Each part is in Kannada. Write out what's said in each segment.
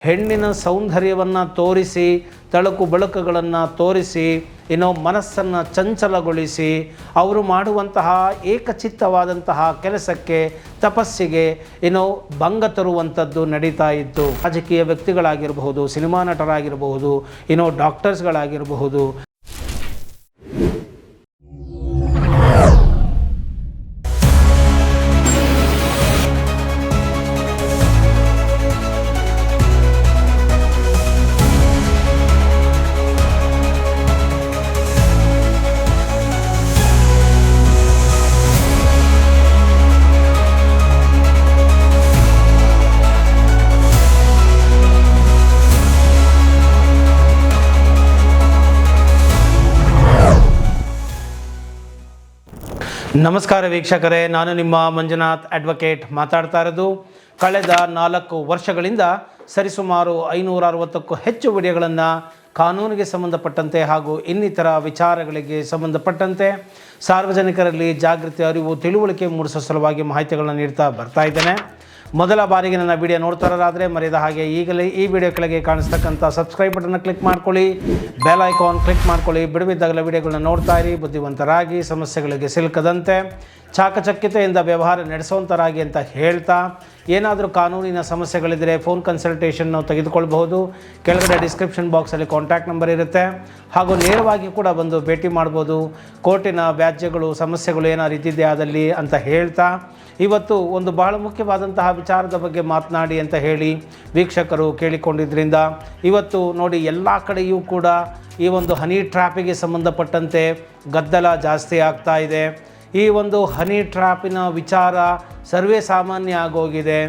ಹೆಣ್ಣಿನ ಸೌಂದರ್ಯವನ್ನು ತೋರಿಸಿ, ತಳಕು ಬೆಳಕುಗಳನ್ನು ತೋರಿಸಿ, ಮನಸ್ಸನ್ನು ಚಂಚಲಗೊಳಿಸಿ ಅವರು ಮಾಡುವಂತಹ ಏಕಚಿತ್ತವಾದಂತಹ ಕೆಲಸಕ್ಕೆ, ತಪಸ್ಸಿಗೆ ಭಂಗ ತರುವಂಥದ್ದು ನಡೀತಾ ಇತ್ತು. ರಾಜಕೀಯ ವ್ಯಕ್ತಿಗಳಾಗಿರಬಹುದು, ಸಿನಿಮಾ ನಟರಾಗಿರಬಹುದು, ಡಾಕ್ಟರ್ಸ್ಗಳಾಗಿರಬಹುದು. ನಮಸ್ಕಾರ ವೀಕ್ಷಕರೇ, ನಾನು ನಿಮ್ಮ ಮಂಜುನಾಥ್ ಅಡ್ವೊಕೇಟ್ ಮಾತಾಡ್ತಾ ಇರೋದು. ಕಳೆದ 4 ವರ್ಷಗಳಿಂದ ಸರಿಸುಮಾರು 560ಕ್ಕೂ ಹೆಚ್ಚು ವಿಡಿಯೋಗಳನ್ನು ಕಾನೂನಿಗೆ ಸಂಬಂಧಪಟ್ಟಂತೆ ಹಾಗೂ ಇನ್ನಿತರ ವಿಚಾರಗಳಿಗೆ ಸಂಬಂಧಪಟ್ಟಂತೆ ಸಾರ್ವಜನಿಕರಲ್ಲಿ ಜಾಗೃತಿ, ಅರಿವು, ತಿಳುವಳಿಕೆ ಮೂಡಿಸೋ ಸಲುವಾಗಿ ಮಾಹಿತಿಗಳನ್ನು ನೀಡ್ತಾ ಬರ್ತಾ ಇದ್ದೇನೆ. ಮೊದಲ ಬಾರಿಗೆ ನನ್ನ ವಿಡಿಯೋ ನೋಡ್ತಾರಾದರೆ ಮರೆಯದ ಹಾಗೆ ಈಗಲೇ ಈ ವಿಡಿಯೋ ಕೆಳಗೆ ಕಾಣಿಸ್ತಕ್ಕಂಥ ಸಬ್ಸ್ಕ್ರೈಬ್ ಬಟನ್ನ ಕ್ಲಿಕ್ ಮಾಡ್ಕೊಳ್ಳಿ, ಬೆಲ್ ಐಕಾನ್ ಕ್ಲಿಕ್ ಮಾಡ್ಕೊಳ್ಳಿ. ಬಿಡುವಿದ್ದಾಗಲ ವಿಡಿಯೋಗಳನ್ನ ನೋಡ್ತಾ ಇರಿ. ಬುದ್ಧಿವಂತರಾಗಿ, ಸಮಸ್ಯೆಗಳಿಗೆ ಸಿಲುಕದಂತೆ ಚಾಕಚಕ್ಯತೆಯಿಂದ ವ್ಯವಹಾರ ನಡೆಸುವಂತರಾಗಿ ಅಂತ ಹೇಳ್ತಾ, ಏನಾದರೂ ಕಾನೂನಿನ ಸಮಸ್ಯೆಗಳಿದ್ದರೆ ಫೋನ್ ಕನ್ಸಲ್ಟೇಷನ್ ತೆಗೆದುಕೊಳ್ಬಹುದು. ಕೆಳಗಡೆ ಡಿಸ್ಕ್ರಿಪ್ಷನ್ ಬಾಕ್ಸಲ್ಲಿ ಕಾಂಟ್ಯಾಕ್ಟ್ ನಂಬರ್ ಇರುತ್ತೆ, ಹಾಗೂ ನೇರವಾಗಿ ಕೂಡ ಬಂದು ಭೇಟಿ ಮಾಡ್ಬೋದು. ಕೋರ್ಟಿನ ವ್ಯಾಜ್ಯಗಳು, ಸಮಸ್ಯೆಗಳು ಏನಾದ್ರು ಇದ್ದಿದ್ದೆ ಆದಲ್ಲಿ ಅಂತ ಹೇಳ್ತಾ, ಇವತ್ತು ಒಂದು ಬಹಳ ಮುಖ್ಯವಾದಂತಹ ವಿಚಾರದ ಬಗ್ಗೆ ಮಾತನಾಡಿ ಅಂತ ಹೇಳಿ ವೀಕ್ಷಕರು ಕೇಳಿಕೊಂಡಿದ್ದರಿಂದ ಇವತ್ತು ನೋಡಿ, ಎಲ್ಲ ಕಡೆಯೂ ಕೂಡ ಈ ಒಂದು ಹನಿ ಟ್ರ್ಯಾಪಿಗೆ ಸಂಬಂಧಪಟ್ಟಂತೆ ಗದ್ದಲ ಜಾಸ್ತಿ ಆಗ್ತಾ ಇದೆ. ಈ ಒಂದು ಹನಿ ಟ್ರ್ಯಾಪಿನ ವಿಚಾರ ಸರ್ವೇ ಸಾಮಾನ್ಯ ಆಗೋಗಿದೆ.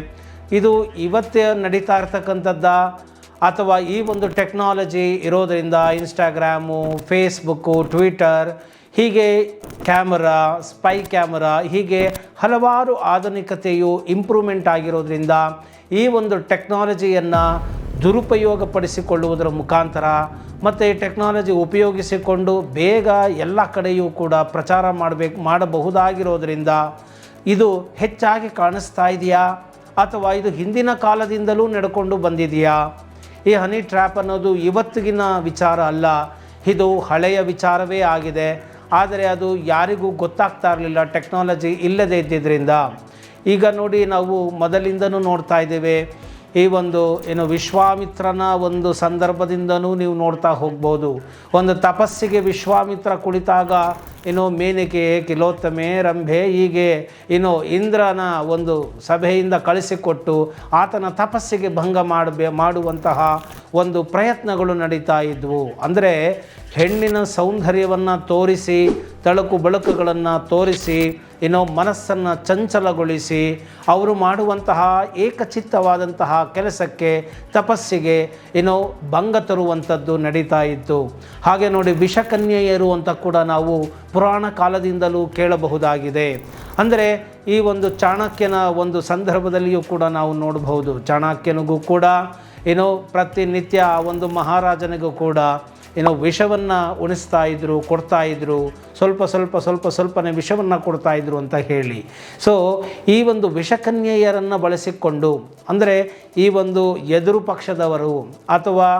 ಇದು ಇವತ್ತೇ ನಡೀತಾ ಇರ್ತಕ್ಕಂಥದ್ದ, ಅಥವಾ ಈ ಒಂದು ಟೆಕ್ನಾಲಜಿ ಇರೋದರಿಂದ ಇನ್ಸ್ಟಾಗ್ರಾಮು, ಫೇಸ್ಬುಕ್ಕು, ಟ್ವಿಟರ್, ಹೀಗೆ ಕ್ಯಾಮರಾ, ಸ್ಪೈ ಕ್ಯಾಮರಾ, ಹೀಗೆ ಹಲವಾರು ಆಧುನಿಕತೆಯು ಇಂಪ್ರೂವ್ಮೆಂಟ್ ಆಗಿರೋದ್ರಿಂದ ಈ ಒಂದು ಟೆಕ್ನಾಲಜಿಯನ್ನು ದುರುಪಯೋಗಪಡಿಸಿಕೊಳ್ಳುವುದರ ಮುಖಾಂತರ ಮತ್ತು ಈ ಟೆಕ್ನಾಲಜಿ ಉಪಯೋಗಿಸಿಕೊಂಡು ಬೇಗ ಎಲ್ಲ ಕಡೆಯೂ ಕೂಡ ಪ್ರಚಾರ ಮಾಡಬಹುದಾಗಿರೋದ್ರಿಂದ ಇದು ಹೆಚ್ಚಾಗಿ ಕಾಣಿಸ್ತಾ ಇದೆಯಾ, ಅಥವಾ ಇದು ಹಿಂದಿನ ಕಾಲದಿಂದಲೂ ನಡ್ಕೊಂಡು ಬಂದಿದೆಯಾ? ಈ ಹನಿ ಟ್ರ್ಯಾಪ್ ಅನ್ನೋದು ಇವತ್ತಿಗಿನ ವಿಚಾರ ಅಲ್ಲ, ಇದು ಹಳೆಯ ವಿಚಾರವೇ ಆಗಿದೆ. ಆದರೆ ಅದು ಯಾರಿಗೂ ಗೊತ್ತಾಗ್ತಾ ಇರಲಿಲ್ಲ, ಟೆಕ್ನಾಲಜಿ ಇಲ್ಲದೇ ಇದ್ದಿದ್ದರಿಂದ. ಈಗ ನೋಡಿ, ನಾವು ಮೊದಲಿಂದನೂ ನೋಡ್ತಾ ಇದ್ದೇವೆ. ಈ ಒಂದು ವಿಶ್ವಾಮಿತ್ರನ ಒಂದು ಸಂದರ್ಭದಿಂದನೂ ನೀವು ನೋಡ್ತಾ ಹೋಗ್ಬೋದು. ಒಂದು ತಪಸ್ಸಿಗೆ ವಿಶ್ವಾಮಿತ್ರ ಕುಳಿತಾಗ ಮೇನಕೆ, ಕಿಲೋತ್ತಮೆ, ರಂಭೆ, ಹೀಗೆ ಇಂದ್ರನ ಒಂದು ಸಭೆಯಿಂದ ಕಳಿಸಿಕೊಟ್ಟು ಆತನ ತಪಸ್ಸಿಗೆ ಭಂಗ ಮಾಡುವಂತಹ ಒಂದು ಪ್ರಯತ್ನಗಳು ನಡೀತಾ ಇದ್ವು. ಅಂದರೆ ಹೆಣ್ಣಿನ ಸೌಂದರ್ಯವನ್ನು ತೋರಿಸಿ, ತಳಕು ಬೆಳಕುಗಳನ್ನು ತೋರಿಸಿ, ಮನಸ್ಸನ್ನು ಚಂಚಲಗೊಳಿಸಿ ಅವರು ಮಾಡುವಂತಹ ಏಕಚಿತ್ತವಾದಂತಹ ಕೆಲಸಕ್ಕೆ, ತಪಸ್ಸಿಗೆ ಭಂಗ ತರುವಂಥದ್ದು ನಡೀತಾ ಇತ್ತು. ಹಾಗೆ ನೋಡಿ, ವಿಷಕನ್ಯೆಯರು ಅಂತ ಕೂಡ ನಾವು ಪುರಾಣ ಕಾಲದಿಂದಲೂ ಕೇಳಬಹುದಾಗಿದೆ. ಅಂದರೆ ಈ ಒಂದು ಚಾಣಕ್ಯನ ಒಂದು ಸಂದರ್ಭದಲ್ಲಿಯೂ ಕೂಡ ನಾವು ನೋಡಬಹುದು. ಚಾಣಕ್ಯನಿಗೂ ಕೂಡ ಪ್ರತಿನಿತ್ಯ ಒಂದು ಮಹಾರಾಜನಿಗೂ ಕೂಡ ವಿಷವನ್ನು ಉಣಿಸ್ತಾ ಇದ್ದರು, ಕೊಡ್ತಾಯಿದ್ರು, ಸ್ವಲ್ಪನೇ ವಿಷವನ್ನು ಕೊಡ್ತಾಯಿದ್ರು ಅಂತ ಹೇಳಿ. ಸೊ ಈ ಒಂದು ವಿಷಕನ್ಯೆಯರನ್ನು ಬಳಸಿಕೊಂಡು, ಅಂದರೆ ಈ ಒಂದು ಎದುರು ಪಕ್ಷದವರು ಅಥವಾ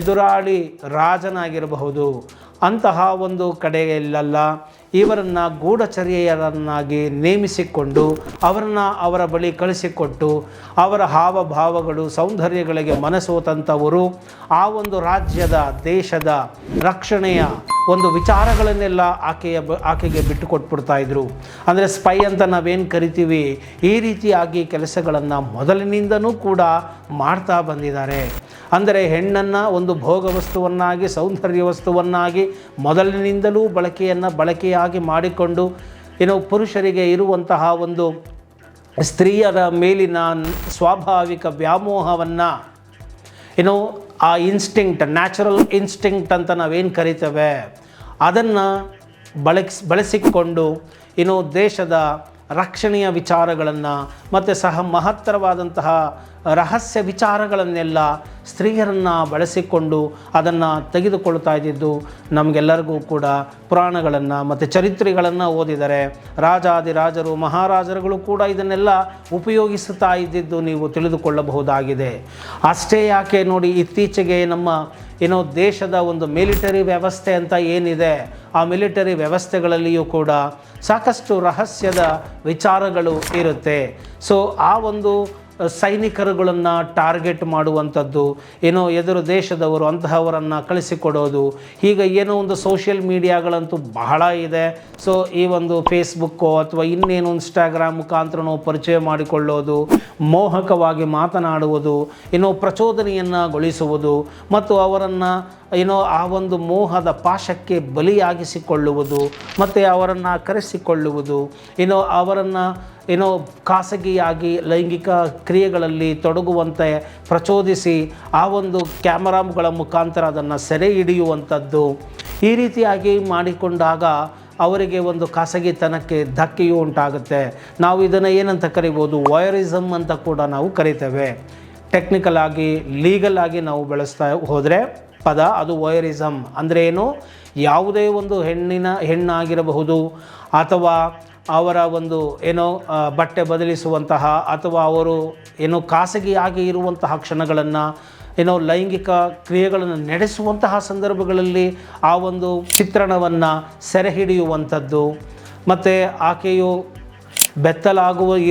ಎದುರಾಳಿ ರಾಜನಾಗಿರಬಹುದು ಅಂತಹ ಒಂದು ಕಡೆಯಲ್ಲೆಲ್ಲ ಇವರನ್ನು ಗೂಢಚರ್ಯೆಯರನ್ನಾಗಿ ನೇಮಿಸಿಕೊಂಡು ಅವರ ಬಳಿ ಕಳಿಸಿಕೊಟ್ಟು ಅವರ ಹಾವಭಾವಗಳು, ಸೌಂದರ್ಯಗಳಿಗೆ ಮನಸೋತಂಥವರು ಆ ಒಂದು ರಾಜ್ಯದ, ದೇಶದ ರಕ್ಷಣೆಯ ಒಂದು ವಿಚಾರಗಳನ್ನೆಲ್ಲ ಆಕೆಗೆ ಬಿಟ್ಟುಕೊಟ್ಬಿಡ್ತಾಯಿದ್ರು. ಅಂದರೆ ಸ್ಪೈ ಅಂತ ನಾವೇನು ಕರಿತೀವಿ, ಈ ರೀತಿಯಾಗಿ ಕೆಲಸಗಳನ್ನು ಮೊದಲಿನಿಂದನೂ ಕೂಡ ಮಾಡ್ತಾ ಬಂದಿದ್ದಾರೆ. ಅಂದರೆ ಹೆಣ್ಣನ್ನು ಒಂದು ಭೋಗ ವಸ್ತುವನ್ನಾಗಿ, ಸೌಂದರ್ಯ ವಸ್ತುವನ್ನಾಗಿ ಮೊದಲಿನಿಂದಲೂ ಬಳಕೆಯಾಗಿ ಮಾಡಿಕೊಂಡು ಪುರುಷರಿಗೆ ಇರುವಂತಹ ಒಂದು ಸ್ತ್ರೀಯರ ಮೇಲಿನ ಸ್ವಾಭಾವಿಕ ವ್ಯಾಮೋಹವನ್ನು ಆ ಇನ್ಸ್ಟಿಂಕ್ಟ್, ನ್ಯಾಚುರಲ್ ಇನ್ಸ್ಟಿಂಕ್ಟ್ ಅಂತ ನಾವೇನು ಕರಿತೇವೆ, ಅದನ್ನು ಬಳಸಿಕೊಂಡು ದೇಶದ ರಕ್ಷಣೆಯ ವಿಚಾರಗಳನ್ನು ಮತ್ತು ಮಹತ್ತರವಾದಂತಹ ರಹಸ್ಯ ವಿಚಾರಗಳನ್ನೆಲ್ಲ ಸ್ತ್ರೀಯರನ್ನು ಬಳಸಿಕೊಂಡು ಅದನ್ನು ತೆಗೆದುಕೊಳ್ತಾ ಇದ್ದಿದ್ದು ನಮಗೆಲ್ಲರಿಗೂ ಕೂಡ ಪುರಾಣಗಳನ್ನು ಮತ್ತು ಚರಿತ್ರೆಗಳನ್ನು ಓದಿದರೆ ರಾಜಾದಿರಾಜರು ಮಹಾರಾಜರುಗಳು ಕೂಡ ಇದನ್ನೆಲ್ಲ ಉಪಯೋಗಿಸುತ್ತಾ ಇದ್ದಿದ್ದು ನೀವು ತಿಳಿದುಕೊಳ್ಳಬಹುದಾಗಿದೆ. ಅಷ್ಟೇ ಯಾಕೆ ನೋಡಿ, ಇತ್ತೀಚೆಗೆ ನಮ್ಮ ದೇಶದ ಒಂದು ಮಿಲಿಟರಿ ವ್ಯವಸ್ಥೆ ಅಂತ ಏನಿದೆ, ಆ ಮಿಲಿಟರಿ ವ್ಯವಸ್ಥೆಗಳಲ್ಲಿಯೂ ಕೂಡ ಸಾಕಷ್ಟು ರಹಸ್ಯದ ವಿಚಾರಗಳು ಇರುತ್ತೆ. ಸೊ ಆ ಒಂದು ಸೈನಿಕರುಗಳನ್ನು ಟಾರ್ಗೆಟ್ ಮಾಡುವಂಥದ್ದು, ಎದುರು ದೇಶದವರು ಅಂತಹವರನ್ನು ಕಳಿಸಿಕೊಡೋದು, ಹೀಗೆ ಒಂದು ಸೋಷಿಯಲ್ ಮೀಡಿಯಾಗಳಂತೂ ಬಹಳ ಇದೆ. ಸೊ ಈ ಒಂದು ಫೇಸ್ಬುಕ್ಕೋ ಅಥವಾ ಇನ್ನೇನು ಇನ್ಸ್ಟಾಗ್ರಾಮ್ ಮುಖಾಂತರನೋ ಪರಿಚಯ ಮಾಡಿಕೊಳ್ಳೋದು, ಮೋಹಕವಾಗಿ ಮಾತನಾಡುವುದು, ಪ್ರಚೋದನೆಯನ್ನು ಗೊಳಿಸುವುದು ಮತ್ತು ಅವರನ್ನು ಆ ಒಂದು ಮೋಹದ ಪಾಶಕ್ಕೆ ಬಲಿಯಾಗಿಸಿಕೊಳ್ಳುವುದು ಮತ್ತು ಅವರನ್ನು ಕರೆಸಿಕೊಳ್ಳುವುದು, ಅವರನ್ನು ಖಾಸಗಿಯಾಗಿ ಲೈಂಗಿಕ ಕ್ರಿಯೆಗಳಲ್ಲಿ ತೊಡಗುವಂತೆ ಪ್ರಚೋದಿಸಿ ಆ ಒಂದು ಕ್ಯಾಮರಾಗಳ ಮುಖಾಂತರ ಅದನ್ನು ಸೆರೆ ಹಿಡಿಯುವಂಥದ್ದು. ಈ ರೀತಿಯಾಗಿ ಮಾಡಿಕೊಂಡಾಗ ಅವರಿಗೆ ಒಂದು ಖಾಸಗಿತನಕ್ಕೆ ಧಕ್ಕೆಯೂ ಉಂಟಾಗುತ್ತೆ. ನಾವು ಇದನ್ನು ಏನಂತ ಕರಿಬೋದು, ವಾಯರಿಸಮ್ ಅಂತ ಕೂಡ ನಾವು ಕರಿತೇವೆ. ಟೆಕ್ನಿಕಲ್ ಆಗಿ ಲೀಗಲ್ ಆಗಿ ನಾವು ಬಳಸ್ತಾ ಹೋದರೆ ಪದ ಅದು ವಾಯರಿಸಮ್ ಅಂದರೆ ಏನು, ಯಾವುದೇ ಒಂದು ಹೆಣ್ಣಾಗಿರಬಹುದು ಅಥವಾ ಅವರ ಒಂದು ಬಟ್ಟೆ ಬದಲಿಸುವಂತಹ ಅಥವಾ ಅವರು ಖಾಸಗಿಯಾಗಿ ಇರುವಂತಹ ಕ್ಷಣಗಳನ್ನು ಲೈಂಗಿಕ ಕ್ರಿಯೆಗಳನ್ನು ನಡೆಸುವಂತಹ ಸಂದರ್ಭಗಳಲ್ಲಿ ಆ ಒಂದು ಚಿತ್ರಣವನ್ನು ಸೆರೆ ಹಿಡಿಯುವಂಥದ್ದು ಮತ್ತು ಆಕೆಯು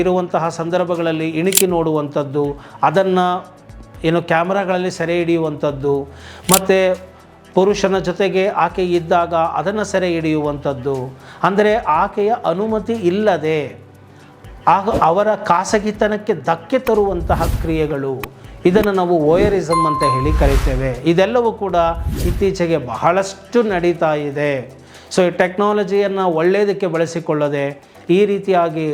ಇರುವಂತಹ ಸಂದರ್ಭಗಳಲ್ಲಿ ಇಣುಕಿ ನೋಡುವಂಥದ್ದು, ಅದನ್ನು ಕ್ಯಾಮ್ರಾಗಳಲ್ಲಿ ಸೆರೆ ಹಿಡಿಯುವಂಥದ್ದು ಮತ್ತು ಪುರುಷನ ಜೊತೆಗೆ ಆಕೆ ಇದ್ದಾಗ ಅದನ್ನು ಸೆರೆ ಹಿಡಿಯುವಂಥದ್ದು. ಅಂದರೆ ಆಕೆಯ ಅನುಮತಿ ಇಲ್ಲದೆ ಅವರ ಖಾಸಗಿತನಕ್ಕೆ ಧಕ್ಕೆ ತರುವಂತಹ ಕ್ರಿಯೆಗಳು, ಇದನ್ನು ನಾವು ವೋಯರಿಸಮ್ ಅಂತ ಹೇಳಿ ಕರಿತೇವೆ. ಇದೆಲ್ಲವೂ ಕೂಡ ಇತ್ತೀಚೆಗೆ ಬಹಳಷ್ಟು ನಡೀತಾ ಇದೆ. ಸೊ ಈ ಟೆಕ್ನಾಲಜಿಯನ್ನು ಒಳ್ಳೆಯದಕ್ಕೆ ಬಳಸಿಕೊಳ್ಳದೆ ಈ ರೀತಿಯಾಗಿ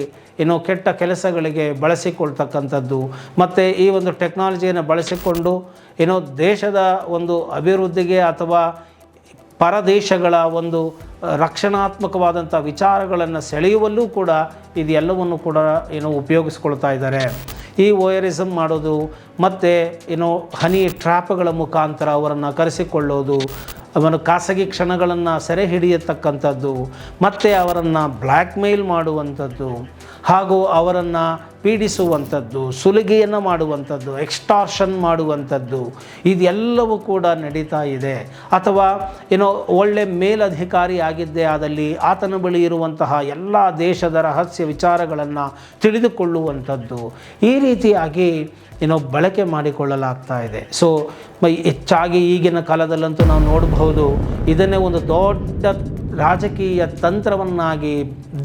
ಕೆಟ್ಟ ಕೆಲಸಗಳಿಗೆ ಬಳಸಿಕೊಳ್ತಕ್ಕಂಥದ್ದು ಮತ್ತು ಈ ಒಂದು ಟೆಕ್ನಾಲಜಿಯನ್ನು ಬಳಸಿಕೊಂಡು ದೇಶದ ಒಂದು ಅಭಿವೃದ್ಧಿಗೆ ಅಥವಾ ಪರದೇಶಗಳ ಒಂದು ರಕ್ಷಣಾತ್ಮಕವಾದಂಥ ವಿಚಾರಗಳನ್ನು ಸೆಳೆಯುವಲ್ಲೂ ಕೂಡ ಇದೆಲ್ಲವನ್ನು ಕೂಡ ಉಪಯೋಗಿಸ್ಕೊಳ್ತಾ ಇದ್ದಾರೆ. ಈ ವೋಯರಿಸಮ್ ಮಾಡೋದು ಮತ್ತು ಹನಿ ಟ್ರ್ಯಾಪ್ಗಳ ಮುಖಾಂತರ ಅವರನ್ನು ಕರೆಸಿಕೊಳ್ಳೋದು, ಅವನ ಖಾಸಗಿ ಕ್ಷಣಗಳನ್ನು ಸೆರೆ ಹಿಡಿಯತಕ್ಕಂಥದ್ದು ಮತ್ತು ಅವರನ್ನು ಬ್ಲ್ಯಾಕ್ ಮೇಲ್ ಮಾಡುವಂಥದ್ದು ಹಾಗೂ ಅವರನ್ನು ಪೀಡಿಸುವಂಥದ್ದು, ಸುಲಿಗೆಯನ್ನು ಮಾಡುವಂಥದ್ದು, ಎಕ್ಸ್ಟಾರ್ಷನ್ ಮಾಡುವಂಥದ್ದು, ಇದೆಲ್ಲವೂ ಕೂಡ ನಡೀತಾ ಇದೆ. ಅಥವಾ ಒಳ್ಳೆ ಮೇಲಧಿಕಾರಿ ಆಗಿದ್ದೇ ಆದಲ್ಲಿ ಆತನ ಬಳಿ ಇರುವಂತಹ ಎಲ್ಲ ದೇಶದ ರಹಸ್ಯ ವಿಚಾರಗಳನ್ನು ತಿಳಿದುಕೊಳ್ಳುವಂಥದ್ದು, ಈ ರೀತಿಯಾಗಿ ಬಳಕೆ ಮಾಡಿಕೊಳ್ಳಲಾಗ್ತಾ ಇದೆ. ಸೊ ಹೆಚ್ಚಾಗಿ ಈಗಿನ ಕಾಲದಲ್ಲಂತೂ ನಾವು ನೋಡಬಹುದು, ಇದನ್ನೇ ಒಂದು ದೊಡ್ಡ ರಾಜಕೀಯ ತಂತ್ರವನ್ನಾಗಿ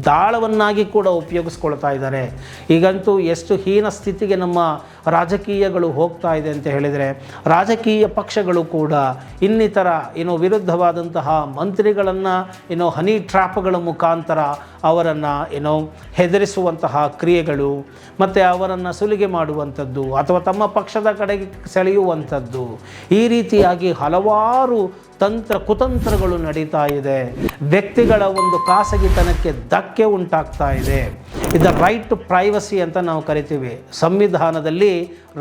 ದಾಳವನ್ನಾಗಿ ಕೂಡ ಉಪಯೋಗಿಸ್ಕೊಳ್ತಾ ಇದ್ದಾರೆ. ಈಗಂತೂ ಎಷ್ಟು ಹೀನ ಸ್ಥಿತಿಗೆ ನಮ್ಮ ರಾಜಕೀಯಗಳು ಹೋಗ್ತಾ ಇದೆ ಅಂತ ಹೇಳಿದರೆ, ರಾಜಕೀಯ ಪಕ್ಷಗಳು ಕೂಡ ಇನ್ನಿತರ ವಿರುದ್ಧವಾದಂತಹ ಮಂತ್ರಿಗಳನ್ನು ಹನಿ ಟ್ರ್ಯಾಪ್ಗಳ ಮುಖಾಂತರ ಅವರನ್ನು ಹೆದರಿಸುವಂತಹ ಕ್ರಿಯೆಗಳು ಮತ್ತು ಅವರನ್ನು ಸುಲಿಗೆ ಮಾಡುವಂಥದ್ದು ಅಥವಾ ತಮ್ಮ ಪಕ್ಷದ ಕಡೆಗೆ ಸೆಳೆಯುವಂಥದ್ದು, ಈ ರೀತಿಯಾಗಿ ಹಲವಾರು ಕುತಂತ್ರಗಳು ನಡೀತಾ ಇದೆ. ವ್ಯಕ್ತಿಗಳ ಒಂದು ಖಾಸಗಿತನಕ್ಕೆ ಧಕ್ಕೆ ಉಂಟಾಗ್ತಾ ಇದೆ. ಇದು ರೈಟ್ ಟು ಪ್ರೈವಸಿ ಅಂತ ನಾವು ಕರಿತೀವಿ. ಸಂವಿಧಾನದಲ್ಲಿ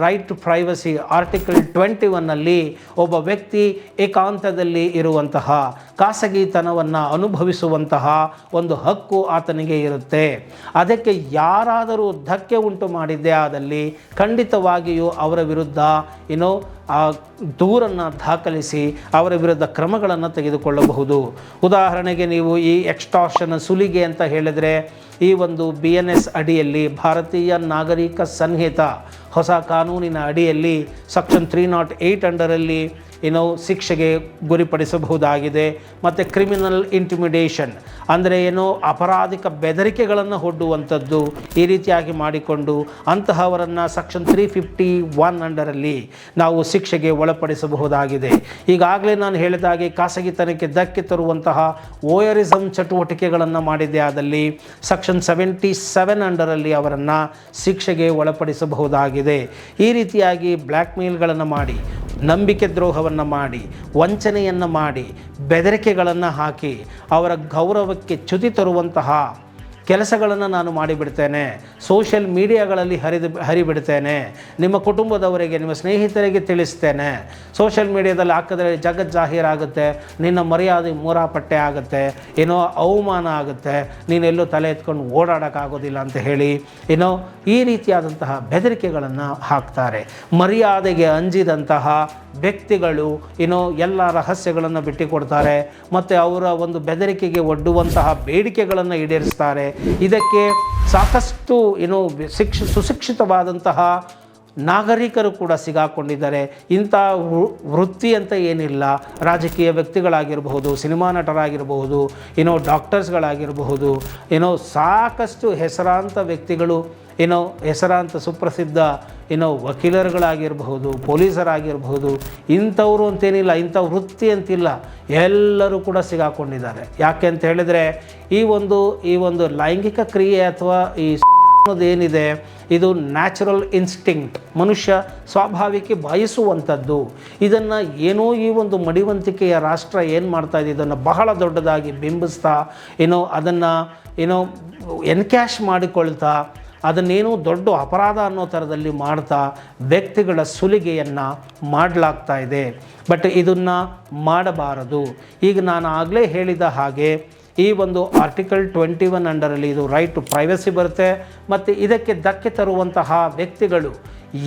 ರೈಟ್ ಟು ಪ್ರೈವಸಿ ಆರ್ಟಿಕಲ್ 21ನಲ್ಲಿ ಒಬ್ಬ ವ್ಯಕ್ತಿ ಏಕಾಂತದಲ್ಲಿ ಇರುವಂತಹ ಖಾಸಗಿತನವನ್ನು ಅನುಭವಿಸುವಂತಹ ಒಂದು ಹಕ್ಕು ಆತನಿಗೆ ಇರುತ್ತೆ. ಅದಕ್ಕೆ ಯಾರಾದರೂ ಧಕ್ಕೆ ಉಂಟು ಮಾಡಿದ್ದೇ ಆದಲ್ಲಿ ಖಂಡಿತವಾಗಿಯೂ ಅವರ ವಿರುದ್ಧ ಆ ದೂರನ್ನು ದಾಖಲಿಸಿ ಅವರ ವಿರುದ್ಧ ಕ್ರಮಗಳನ್ನು ತೆಗೆದುಕೊಳ್ಳಬಹುದು. ಉದಾಹರಣೆಗೆ ನೀವು ಈ ಎಕ್ಸ್ಟಾರ್ಷನ್ ಸುಲಿಗೆ ಅಂತ ಹೇಳಿದರೆ, ಈ ಒಂದು BNS ಅಡಿಯಲ್ಲಿ ಭಾರತೀಯ ನಾಗರಿಕ ಸಂಹಿತ ಹೊಸ ಕಾನೂನಿನ ಅಡಿಯಲ್ಲಿ ಸೆಕ್ಷನ್ 308 ಅಂಡರಲ್ಲಿ ಶಿಕ್ಷೆಗೆ ಗುರಿಪಡಿಸಬಹುದಾಗಿದೆ. ಮತ್ತು ಕ್ರಿಮಿನಲ್ ಇಂಟಿಮಿಡೇಷನ್ ಅಂದರೆ ಅಪರಾಧಿಕ ಬೆದರಿಕೆಗಳನ್ನು ಒಡ್ಡುವಂಥದ್ದು, ಈ ರೀತಿಯಾಗಿ ಮಾಡಿಕೊಂಡು ಅಂತಹವರನ್ನು ಸೆಕ್ಷನ್ 351 ಅಂಡರಲ್ಲಿ ನಾವು ಶಿಕ್ಷೆಗೆ ಒಳಪಡಿಸಬಹುದಾಗಿದೆ. ಈಗಾಗಲೇ ನಾನು ಹೇಳಿದಾಗೆ ಖಾಸಗಿತನಕ್ಕೆ ಧಕ್ಕೆ ತರುವಂತಹ ವೋಯರಿಸಮ್ ಚಟುವಟಿಕೆಗಳನ್ನು ಮಾಡಿದ್ದೇ ಆದಲ್ಲಿ ಸೆಕ್ಷನ್ 77 ಅಂಡರಲ್ಲಿ ಅವರನ್ನು ಶಿಕ್ಷೆಗೆ ಒಳಪಡಿಸಬಹುದಾಗಿದೆ. ಈ ರೀತಿಯಾಗಿ ಬ್ಲ್ಯಾಕ್ ಮೇಲ್ಗಳನ್ನು ಮಾಡಿ, ನಂಬಿಕೆ ದ್ರೋಹವನ್ನು ಮಾಡಿ, ವಂಚನೆಯನ್ನು ಮಾಡಿ, ಬೆದರಿಕೆಗಳನ್ನು ಹಾಕಿ ಅವರ ಗೌರವಕ್ಕೆ ಚ್ಯುತಿ ತರುವಂತಹ ಕೆಲಸಗಳನ್ನು ನಾನು ಮಾಡಿಬಿಡ್ತೇನೆ, ಸೋಷಿಯಲ್ ಮೀಡಿಯಾಗಳಲ್ಲಿ ಹರಿಬಿಡ್ತೇನೆ, ನಿಮ್ಮ ಕುಟುಂಬದವರಿಗೆ ನಿಮ್ಮ ಸ್ನೇಹಿತರಿಗೆ ತಿಳಿಸ್ತೇನೆ, ಸೋಷಿಯಲ್ ಮೀಡಿಯಾದಲ್ಲಿ ಹಾಕಿದ್ರೆ ಜಗಜ್ಜಾಹೀರಾಗುತ್ತೆ, ನಿನ್ನ ಮರ್ಯಾದೆ ಮೂರಾಪಟ್ಟೆ ಆಗುತ್ತೆ, ಏನೋ ಅವಮಾನ ಆಗುತ್ತೆ, ನೀನೆಲ್ಲೂ ತಲೆ ಎತ್ಕೊಂಡು ಓಡಾಡೋಕ್ಕಾಗೋದಿಲ್ಲ ಅಂತ ಹೇಳಿ ಈ ರೀತಿಯಾದಂತಹ ಬೆದರಿಕೆಗಳನ್ನು ಹಾಕ್ತಾರೆ. ಮರ್ಯಾದೆಗೆ ಅಂಜಿದಂತಹ ವ್ಯಕ್ತಿಗಳು ಎಲ್ಲ ರಹಸ್ಯಗಳನ್ನು ಬಿಟ್ಟುಕೊಡ್ತಾರೆ ಮತ್ತು ಅವರ ಒಂದು ಬೆದರಿಕೆಗೆ ಒಡ್ಡುವಂತಹ ಬೇಡಿಕೆಗಳನ್ನು ಈಡೇರಿಸ್ತಾರೆ. ಇದಕ್ಕೆ ಸಾಕಷ್ಟು ಸುಶಿಕ್ಷಿತವಾದಂತಹ ನಾಗರಿಕರು ಕೂಡ ಸಿಗಾಕೊಂಡಿದ್ದಾರೆ. ಇಂಥ ವೃತ್ತಿ ಅಂತ ಏನಿಲ್ಲ, ರಾಜಕೀಯ ವ್ಯಕ್ತಿಗಳಾಗಿರಬಹುದು, ಸಿನಿಮಾ ನಟರಾಗಿರಬಹುದು, ಡಾಕ್ಟರ್ಸ್ಗಳಾಗಿರಬಹುದು, ಸಾಕಷ್ಟು ಹೆಸರಾಂತ ವ್ಯಕ್ತಿಗಳು, ಹೆಸರಾಂತ ಸುಪ್ರಸಿದ್ಧ ವಕೀಲರುಗಳಾಗಿರಬಹುದು, ಪೊಲೀಸರಾಗಿರಬಹುದು, ಇಂಥವರು ಅಂತೇನಿಲ್ಲ, ಇಂಥ ವೃತ್ತಿ ಅಂತಿಲ್ಲ, ಎಲ್ಲರೂ ಕೂಡ ಸಿಗಾಕೊಂಡಿದ್ದಾರೆ. ಯಾಕೆ ಅಂತ ಹೇಳಿದರೆ ಈ ಒಂದು ಲೈಂಗಿಕ ಕ್ರಿಯೆ ಅಥವಾ ಈ ಏನಿದೆ ಇದು ನ್ಯಾಚುರಲ್ ಇನ್ಸ್ಟಿಂಕ್ಟ್, ಮನುಷ್ಯ ಸ್ವಾಭಾವಿಕ ಬಯಸುವಂಥದ್ದು. ಇದನ್ನು ಏನೋ ಈ ಒಂದು ಮಡಿವಂತಿಕೆಯ ರಾಷ್ಟ್ರ ಏನು ಮಾಡ್ತಾ ಇದೆ, ಇದನ್ನು ಬಹಳ ದೊಡ್ಡದಾಗಿ ಬಿಂಬಿಸ್ತಾ ಅದನ್ನು ಎನ್ಕ್ಯಾಶ್ ಮಾಡಿಕೊಳ್ತಾ ಅದನ್ನೇನೋ ದೊಡ್ಡ ಅಪರಾಧ ಅನ್ನೋ ಥರದಲ್ಲಿ ಮಾಡ್ತಾ ವ್ಯಕ್ತಿಗಳ ಸುಲಿಗೆಯನ್ನು ಮಾಡಲಾಗ್ತಾ ಇದೆ. ಬಟ್ ಇದನ್ನು ಮಾಡಬಾರದು. ಈಗ ನಾನು ಆಗಲೇ ಹೇಳಿದ ಹಾಗೆ ಈ ಒಂದು ಆರ್ಟಿಕಲ್ 21 ಅಂಡರಲ್ಲಿ ಇದು ರೈಟ್ ಟು ಪ್ರೈವಸಿ ಬರುತ್ತೆ. ಮತ್ತು ಇದಕ್ಕೆ ಧಕ್ಕೆ ತರುವಂತಹ ವ್ಯಕ್ತಿಗಳು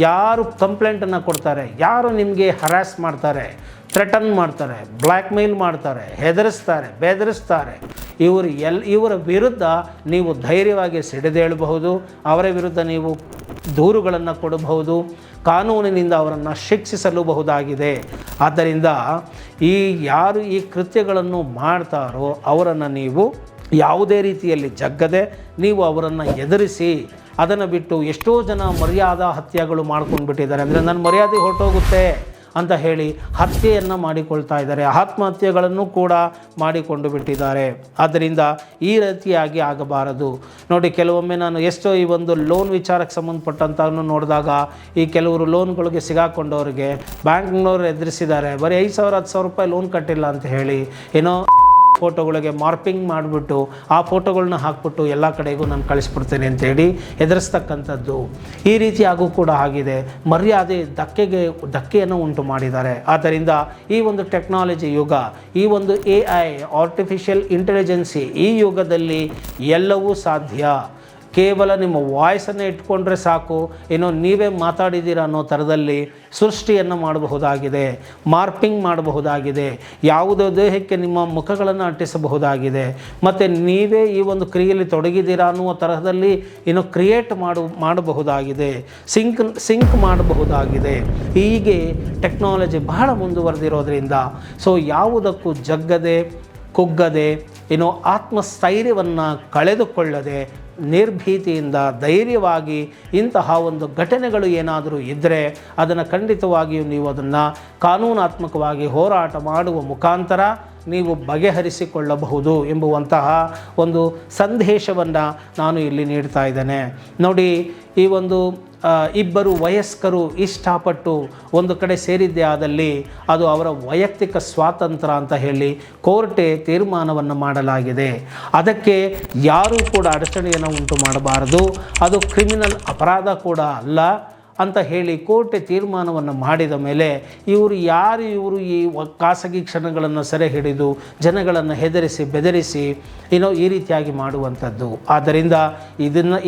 ಯಾರು ಕಂಪ್ಲೇಂಟನ್ನು ಕೊಡ್ತಾರೆ, ಯಾರು ನಿಮಗೆ ಹರಾಸ್ ಮಾಡ್ತಾರೆ, ಥ್ರೆಟನ್ ಮಾಡ್ತಾರೆ, ಬ್ಲ್ಯಾಕ್ ಮೇಲ್ ಮಾಡ್ತಾರೆ, ಹೆದರಿಸ್ತಾರೆ, ಬೆದರಿಸ್ತಾರೆ, ಇವರ ವಿರುದ್ಧ ನೀವು ಧೈರ್ಯವಾಗಿ ಸಿಡಿದೇಳಬಹುದು. ಅವರ ವಿರುದ್ಧ ನೀವು ದೂರುಗಳನ್ನು ಕೊಡಬಹುದು, ಕಾನೂನಿನಿಂದ ಅವರನ್ನು ಶಿಕ್ಷಿಸಲೂಬಹುದಾಗಿದೆ. ಆದ್ದರಿಂದ ಯಾರು ಈ ಕೃತ್ಯಗಳನ್ನು ಮಾಡ್ತಾರೋ ಅವರನ್ನು ನೀವು ಯಾವುದೇ ರೀತಿಯಲ್ಲಿ ಜಗ್ಗದೆ ನೀವು ಅವರನ್ನು ಎದುರಿಸಿ. ಅದನ್ನು ಬಿಟ್ಟು ಎಷ್ಟೋ ಜನ ಮರ್ಯಾದಾ ಹತ್ಯೆಗಳು ಮಾಡ್ಕೊಂಡು ಬಿಟ್ಟಿದ್ದಾರೆ. ಅಂದರೆ ನನ್ನ ಮರ್ಯಾದೆ ಹೊರಟೋಗುತ್ತೆ ಅಂತ ಹೇಳಿ ಹತ್ಯೆಯನ್ನು ಮಾಡಿಕೊಳ್ತಾ ಇದ್ದಾರೆ, ಆತ್ಮಹತ್ಯೆಗಳನ್ನು ಕೂಡ ಮಾಡಿಕೊಂಡು ಬಿಟ್ಟಿದ್ದಾರೆ. ಆದ್ದರಿಂದ ಈ ರೀತಿಯಾಗಿ ಆಗಬಾರದು. ನೋಡಿ, ಕೆಲವೊಮ್ಮೆ ನಾನು ಎಷ್ಟೋ ಈ ಒಂದು ಲೋನ್ ವಿಚಾರಕ್ಕೆ ಸಂಬಂಧಪಟ್ಟಂತೂ ನೋಡಿದಾಗ ಈ ಕೆಲವರು ಲೋನ್ಗಳಿಗೆ ಸಿಗಾಕೊಂಡವ್ರಿಗೆ ಬ್ಯಾಂಕ್ನವ್ರು ಎದುರಿಸಿದ್ದಾರೆ, ಬರೀ 5,000 10,000 ರೂಪಾಯಿ ಲೋನ್ ಕಟ್ಟಿಲ್ಲ ಅಂತ ಹೇಳಿ ಫೋಟೋಗಳಿಗೆ ಮಾರ್ಪಿಂಗ್ ಮಾಡಿಬಿಟ್ಟು ಆ ಫೋಟೋಗಳನ್ನ ಹಾಕ್ಬಿಟ್ಟು ಎಲ್ಲ ಕಡೆಗೂ ನಾನು ಕಳಿಸ್ಬಿಡ್ತೇನೆ ಅಂತೇಳಿ ಹೆದರಿಸ್ತಕ್ಕಂಥದ್ದು. ಈ ರೀತಿಯಾಗೂ ಕೂಡ ಆಗಿದೆ. ಮರ್ಯಾದೆ ಧಕ್ಕೆಯನ್ನು ಉಂಟು ಮಾಡಿದ್ದಾರೆ. ಆದ್ದರಿಂದ ಈ ಒಂದು ಟೆಕ್ನಾಲಜಿ ಯುಗ, ಈ ಒಂದು AI ಆರ್ಟಿಫಿಷಿಯಲ್ ಇಂಟೆಲಿಜೆನ್ಸಿ ಈ ಯುಗದಲ್ಲಿ ಎಲ್ಲವೂ ಸಾಧ್ಯ. ಕೇವಲ ನಿಮ್ಮ ವಾಯ್ಸನ್ನು ಇಟ್ಕೊಂಡ್ರೆ ಸಾಕು, ನೀವೇ ಮಾತಾಡಿದ್ದೀರ ಅನ್ನೋ ಥರದಲ್ಲಿ ಸೃಷ್ಟಿಯನ್ನು ಮಾಡಬಹುದಾಗಿದೆ, ಮಾರ್ಪಿಂಗ್ ಮಾಡಬಹುದಾಗಿದೆ, ಯಾವುದೋ ದೇಹಕ್ಕೆ ನಿಮ್ಮ ಮುಖಗಳನ್ನು ಅಂಟಿಸಬಹುದಾಗಿದೆ, ಮತ್ತು ನೀವೇ ಈ ಒಂದು ಕ್ರಿಯೆಯಲ್ಲಿ ತೊಡಗಿದ್ದೀರಾ ಅನ್ನುವ ತರಹದಲ್ಲಿ ಕ್ರಿಯೇಟ್ ಮಾಡಬಹುದಾಗಿದೆ, ಸಿಂಕ್ ಮಾಡಬಹುದಾಗಿದೆ. ಹೀಗೆ ಟೆಕ್ನಾಲಜಿ ಬಹಳ ಮುಂದುವರೆದಿರೋದ್ರಿಂದ ಯಾವುದಕ್ಕೂ ಜಗ್ಗದೆ ಕುಗ್ಗದೆ ಆತ್ಮಸ್ಥೈರ್ಯವನ್ನು ಕಳೆದುಕೊಳ್ಳದೆ ನಿರ್ಭೀತಿಯಿಂದ ಧೈರ್ಯವಾಗಿ ಇಂತಹ ಒಂದು ಘಟನೆಗಳು ಏನಾದರೂ ಇದ್ದರೆ ಅದನ್ನು ಖಂಡಿತವಾಗಿಯೂ ನೀವು ಅದನ್ನು ಕಾನೂನಾತ್ಮಕವಾಗಿ ಹೋರಾಟ ಮಾಡುವ ಮುಖಾಂತರ ನೀವು ಬಗೆಹರಿಸಿಕೊಳ್ಳಬಹುದು ಎಂಬುವಂತಹ ಒಂದು ಸಂದೇಶವನ್ನು ನಾನು ಇಲ್ಲಿ ನೀಡ್ತಾ ಇದ್ದೇನೆ. ನೋಡಿ, ಈ ಒಂದು ಇಬ್ಬರು ವಯಸ್ಕರು ಇಷ್ಟಪಟ್ಟು ಒಂದು ಕಡೆ ಸೇರಿದ್ದೇ ಆದಲ್ಲಿ ಅದು ಅವರ ವೈಯಕ್ತಿಕ ಸ್ವಾತಂತ್ರ್ಯ ಅಂತ ಹೇಳಿ ಕೋರ್ಟೇ ತೀರ್ಮಾನವನ್ನು ಮಾಡಲಾಗಿದೆ. ಅದಕ್ಕೆ ಯಾರೂ ಕೂಡ ಅಡಚಣೆಯನ್ನು ಉಂಟು ಮಾಡಬಾರದು, ಅದು ಕ್ರಿಮಿನಲ್ ಅಪರಾಧ ಕೂಡ ಅಲ್ಲ ಅಂತ ಹೇಳಿ ಕೋರ್ಟೆ ತೀರ್ಮಾನವನ್ನು ಮಾಡಿದ ಮೇಲೆ ಇವರು ಈ ಖಾಸಗಿ ಕ್ಷಣಗಳನ್ನು ಸೆರೆ ಹಿಡಿದು ಜನಗಳನ್ನು ಹೆದರಿಸಿ ಬೆದರಿಸಿ ಈ ರೀತಿಯಾಗಿ ಮಾಡುವಂಥದ್ದು. ಆದ್ದರಿಂದ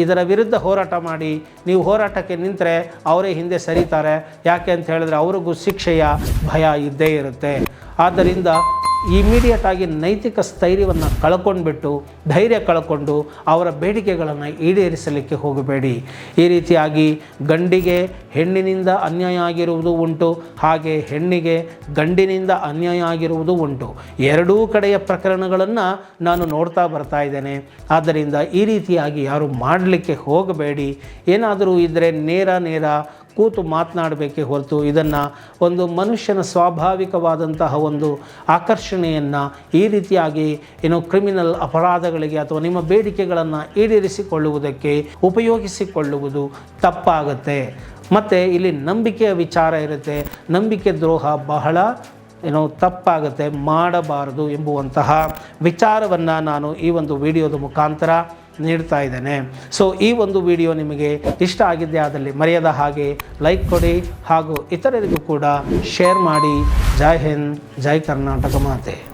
ಇದರ ವಿರುದ್ಧ ಹೋರಾಟ ಮಾಡಿ. ನೀವು ಹೋರಾಟಕ್ಕೆ ನಿಂತರೆ ಅವರೇ ಹಿಂದೆ ಸರಿತಾರೆ. ಯಾಕೆ ಅಂತ ಹೇಳಿದ್ರೆ ಅವ್ರಿಗೂ ಶಿಕ್ಷೆಯ ಭಯ ಇದ್ದೇ ಇರುತ್ತೆ. ಆದ್ದರಿಂದ ಇಮಿಡಿಯೇಟಾಗಿ ನೈತಿಕ ಸ್ಥೈರ್ಯವನ್ನು ಕಳ್ಕೊಂಡ್ಬಿಟ್ಟು ಧೈರ್ಯ ಕಳ್ಕೊಂಡು ಅವರ ಬೇಡಿಕೆಗಳನ್ನು ಈಡೇರಿಸಲಿಕ್ಕೆ ಹೋಗಬೇಡಿ. ಈ ರೀತಿಯಾಗಿ ಗಂಡಿಗೆ ಹೆಣ್ಣಿನಿಂದ ಅನ್ಯಾಯ ಆಗಿರುವುದು ಉಂಟು, ಹಾಗೆ ಹೆಣ್ಣಿಗೆ ಗಂಡಿನಿಂದ ಅನ್ಯಾಯ ಆಗಿರುವುದು ಉಂಟು. ಎರಡೂ ಕಡೆಯ ಪ್ರಕರಣಗಳನ್ನು ನಾನು ನೋಡ್ತಾ ಬರ್ತಾ ಇದ್ದೇನೆ. ಆದ್ದರಿಂದ ಈ ರೀತಿಯಾಗಿ ಯಾರು ಮಾಡಲಿಕ್ಕೆ ಹೋಗಬೇಡಿ. ಏನಾದರೂ ಇದ್ದರೆ ನೇರ ಕೂತು ಮಾತನಾಡಬೇಕೇ ಹೊರತು ಇದನ್ನು ಒಂದು ಮನುಷ್ಯನ ಸ್ವಾಭಾವಿಕವಾದಂತಹ ಒಂದು ಆಕರ್ಷಣೆಯನ್ನು ಈ ರೀತಿಯಾಗಿ ಕ್ರಿಮಿನಲ್ ಅಪರಾಧಗಳಿಗೆ ಅಥವಾ ನಿಮ್ಮ ಬೇಡಿಕೆಗಳನ್ನು ಈಡೇರಿಸಿಕೊಳ್ಳುವುದಕ್ಕೆ ಉಪಯೋಗಿಸಿಕೊಳ್ಳುವುದು ತಪ್ಪಾಗುತ್ತೆ. ಮತ್ತು ಇಲ್ಲಿ ನಂಬಿಕೆಯ ವಿಚಾರ ಇರುತ್ತೆ. ನಂಬಿಕೆ ದ್ರೋಹ ಬಹಳ ತಪ್ಪಾಗುತ್ತೆ, ಮಾಡಬಾರದು ಎಂಬುವಂತಹ ವಿಚಾರವನ್ನು ನಾನು ಈ ಒಂದು ವಿಡಿಯೋದ ಮುಖಾಂತರ ನೀಡ್ತಾ ಇದ್ದೇನೆ. ಸೊ ಈ ಒಂದು ವಿಡಿಯೋ ನಿಮಗೆ ಇಷ್ಟ ಆಗಿದ್ದೇ ಆದಲ್ಲಿ ಮರೆಯದ ಹಾಗೆ ಲೈಕ್ ಕೊಡಿ ಹಾಗೂ ಇತರರಿಗೂ ಕೂಡ ಶೇರ್ ಮಾಡಿ. ಜೈ ಹಿಂದ್, ಜೈ ಕರ್ನಾಟಕ ಮಾತೆ.